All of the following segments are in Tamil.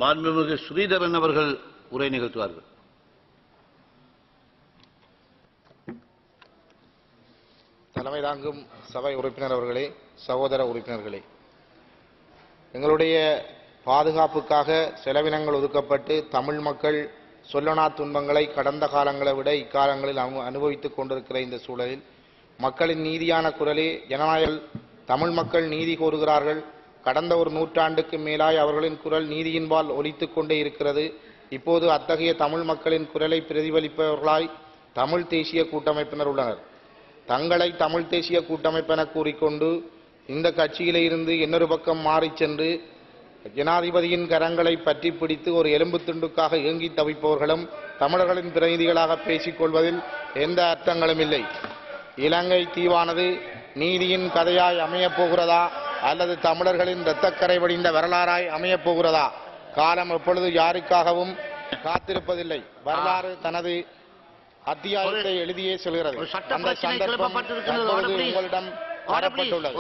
மாண்புமிகு ஸ்ரீதரன் அவர்கள் உரை நிகழ்த்துவார்கள். தலைமை தாங்கும் சபை உறுப்பினர் அவர்களே, சகோதர உறுப்பினர்களே, எங்களுடைய பாதுகாப்புக்காக செலவினங்கள் ஒதுக்கப்பட்டு தமிழ் மக்கள் சொல்லனா துன்பங்களை கடந்த காலங்களை விட இக்காலங்களில் அனுபவித்துக் கொண்டிருக்கிற இந்த சூழலில் மக்களின் நீதியான குரலே ஜனநாயக தமிழ் மக்கள் நீதி கோருகிறார்கள். கடந்த ஒரு நூற்றாண்டுக்கு மேலாய் அவர்களின் குரல் நீதியின்பால் ஒலித்துக் கொண்டே இருக்கிறது. இப்போது அத்தகைய தமிழ் மக்களின் குரலை பிரதிபலிப்பவர்களாய் தமிழ் தேசிய கூட்டமைப்பினர் உள்ளனர். தங்களை தமிழ் தேசிய கூட்டமைப்பென கூறிக்கொண்டு இந்த கட்சியிலே இருந்து இன்னொரு பக்கம் மாறிச் சென்று ஜனாதிபதியின் கரங்களை பற்றி பிடித்து ஒரு எலும்பு துண்டுக்காக ஏங்கி தவிப்பவர்களும் தமிழர்களின் பிரதிநிதிகளாக பேசிக் கொள்வதில் எந்த அர்த்தங்களும் இல்லை. இலங்கை தீவானது நீதியின் கதையாய் அமையப் போகிறதா அல்லது தமிழர்களின் இரத்தக்கரை வடிந்த வரலாறாய் அமையப் போகிறதா? காலம் எப்பொழுது யாருக்காகவும் காத்திருப்பதில்லை. வரலாறு தனது அத்தியாயத்தை எழுதியே செல்கிறது. அந்த சந்தர்ப்பம் உங்களிடம் வரப்பட்டுள்ளது.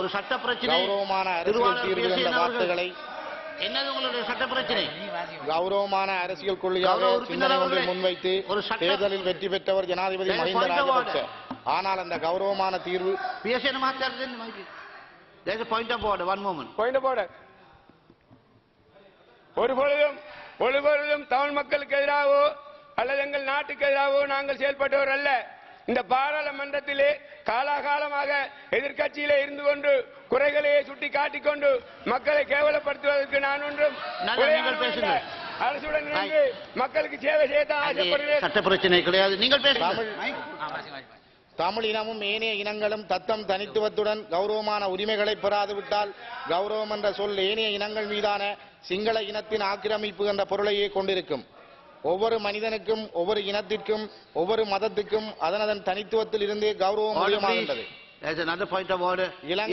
கௌரவமான அரசியல் தீர்வு என்ற வார்த்தைகளை கௌரவமான அரசியல் கொள்கையாக சிந்தனை ஒன்றை முன்வைத்து தேர்தலில் வெற்றி பெற்றவர் ஜனாதிபதி மஹிந்த ராஜபக்ச. ஆனால் அந்த கௌரவமான தீர்வு ஒருபொழுதும் தமிழ் மக்களுக்கு எதிராகவோ அல்லது எங்கள் நாட்டுக்கு எதிராகவோ நாங்கள் செயல்பட்டவர் அல்ல. இந்த பாராளுமன்றத்திலே காலாகாலமாக எதிர்கட்சியிலே இருந்து கொண்டு குறைகளையே சுட்டி காட்டிக் கொண்டு மக்களை கேவலப்படுத்துவதற்கு நான் ஒன்றும் அரசுடன் இருந்து மக்களுக்கு சேவை செய்ய ஆசைப்படுகிறேன். சட்ட பிரச்சனை கிடையாது. நீங்கள் தமிழ் இனமும் ஏனைய இனங்களும் தத்தம் தனித்துவத்துடன் கௌரவமான உரிமைகளை பெறாதுவிட்டால் கௌரவம் என்ற சொல் ஏனைய இனங்கள் மீதான சிங்கள இனத்தின் ஆக்கிரமிப்பு என்ற பொருளையே கொண்டிருக்கும். ஒவ்வொரு மனிதனுக்கும் ஒவ்வொரு இனத்திற்கும் ஒவ்வொரு மதத்துக்கும் அதனதன் தனித்துவத்தில் இருந்தே கௌரவம் முடியமாகின்றது. Another point of order. Yes,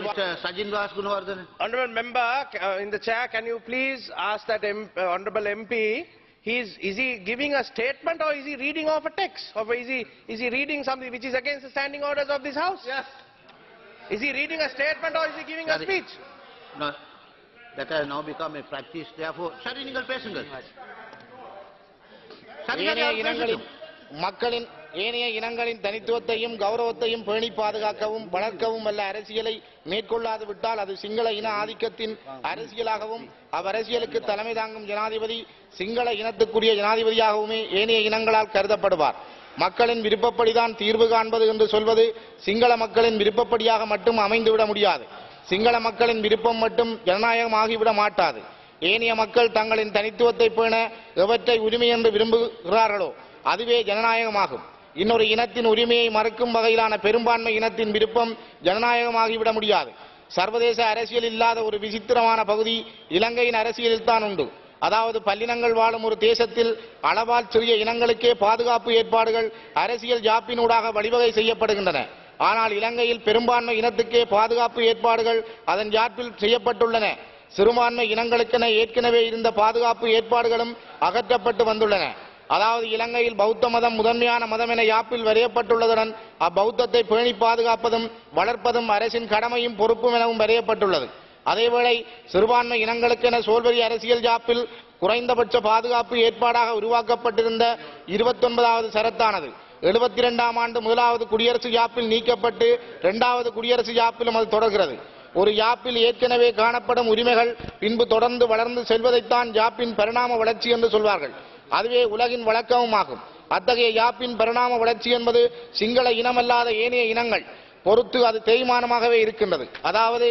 Mr. Sajin Gunawardhan. Honorable member, in the chair, can you please ask that honorable MP, is he giving a statement or is he reading off a text? Or is he reading something which is against the standing orders of this house? Yes. Is he reading a statement or is he giving a speech? No, that has now become a practice. Therefore, Sari, நீங்கள் பேசுங்கள். மக்களின் ஏனைய இனங்களின் தனித்துவத்தையும் கௌரவத்தையும் பேணி பாதுகாக்கவும் வளர்க்கவும் வல்ல அரசியலை மேற்கொள்ளாது விட்டால் அது சிங்கள இன ஆதிக்கத்தின் அரசியலாகவும் அவ்வரசியலுக்கு தலைமை தாங்கும் ஜனாதிபதி சிங்கள இனத்துக்குரிய ஜனாதிபதியாகவுமே ஏனைய இனங்களால் கருதப்படுவார். மக்களின் விருப்பப்படிதான் தீர்வு காண்பது என்று சொல்வது சிங்கள மக்களின் விருப்பப்படியாக மட்டும் அமைந்துவிட முடியாது. சிங்கள மக்களின் விருப்பம் மட்டும் ஜனநாயகமாகிவிட மாட்டாது. ஏனைய மக்கள் தங்களின் தனித்துவத்தை பேண எவற்றை உரிமை என்று விரும்புகிறார்களோ அதுவே ஜனநாயகமாகும். இன்னொரு இனத்தின் உரிமையை மறுக்கும் வகையிலான பெரும்பான்மை இனத்தின் விருப்பம் ஜனநாயகமாகிவிட முடியாது. சர்வதேச அரசியல் இல்லாத ஒரு விசித்திரமான பகுதி இலங்கையின் அரசியலில் தான் உண்டு. அதாவது பல்லினங்கள் வாழும் ஒரு தேசத்தில் அளவால் சிறிய இனங்களுக்கே பாதுகாப்பு ஏற்பாடுகள் அரசியல் ஜாப்பினூடாக வழிவகை செய்யப்படுகின்றன. ஆனால் இலங்கையில் பெரும்பான்மை இனத்துக்கே பாதுகாப்பு ஏற்பாடுகள் அதன் ஜாப்பில் செய்யப்பட்டுள்ளன. சிறுபான்மை இனங்களுக்கென ஏற்கனவே இருந்த பாதுகாப்பு ஏற்பாடுகளும் அகற்றப்பட்டு வந்துள்ளன. அதாவது இலங்கையில் பௌத்த மதம் முதன்மையான மதம் என யாப்பில் வரையப்பட்டுள்ளதுடன் அப்பௌத்தத்தை பேணி பாதுகாப்பதும் வளர்ப்பதும் அரசின் கடமையும் பொறுப்பும் எனவும் வரையப்பட்டுள்ளது. அதேவேளை சிறுபான்மை இனங்களுக்கென சோல்வரி அரசியல் ஜாப்பில் குறைந்தபட்ச பாதுகாப்பு ஏற்பாடாக உருவாக்கப்பட்டிருந்த 29வது சரத்தானது 72ஆம் ஆண்டு முதலாவது குடியரசு யாப்பில் நீக்கப்பட்டு 2வது குடியரசு யாப்பிலும் அது தொடர்கிறது. ஒரு யாப்பில் ஏற்கனவே காணப்படும் உரிமைகள் பின்பு தொடர்ந்து வளர்ந்து செல்வதைத்தான் யாப்பின் பரிணாம வளர்ச்சி என்று சொல்வார்கள். அதுவே உலகின் வழக்கமுமாகும். அத்தகைய யாப்பின் பரிணாம வளர்ச்சி என்பது சிங்கள இனமல்லாத ஏனைய இனங்கள் பொறுத்து அது தேய்மானமாகவே இருக்கின்றது. அதாவது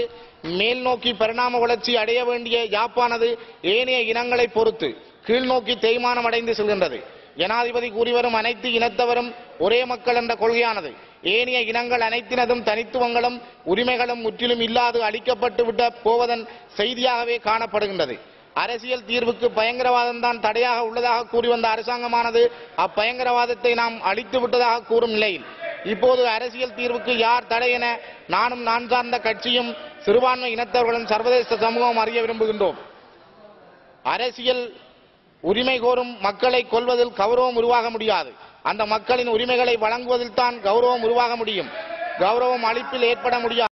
மேல் நோக்கி பரிணாம வளர்ச்சி அடைய வேண்டிய யாப்பானது ஏனைய இனங்களை பொறுத்து கீழ்நோக்கி தேய்மானம் அடைந்து செல்கின்றது. ஜனாதிபதி கூறிவரும் அனைத்து இனத்தவரும் ஒரே மக்கள் என்ற கொள்கையானது ஏனைய இனங்கள் அனைத்தினதும் தனித்துவங்களும் உரிமைகளும் முற்றிலும் இல்லாது அளிக்கப்பட்டு விட போவதன் செய்தியாகவே காணப்படுகின்றது. அரசியல் தீர்வுக்கு பயங்கரவாதம் தான் தடையாக உள்ளதாக கூறி வந்த அரசாங்கமானது அப்பயங்கரவாதத்தை நாம் அழித்து விட்டதாக கூறும் நிலையில் இப்போது அரசியல் தீர்வுக்கு யார் தடை என நானும் நான் சார்ந்த கட்சியும் சிறுபான்மை இனத்தவர்களும் சர்வதேச சமூகம் அறிய விரும்புகின்றோம். அரசியல் உரிமை கோரும் மக்களை கொல்வதில் கௌரவம் உருவாக முடியாது. அந்த மக்களின் உரிமைகளை வழங்குவதில் தான் கௌரவம் உருவாக முடியும். கௌரவம் அளிப்பில் ஏற்பட முடியாது.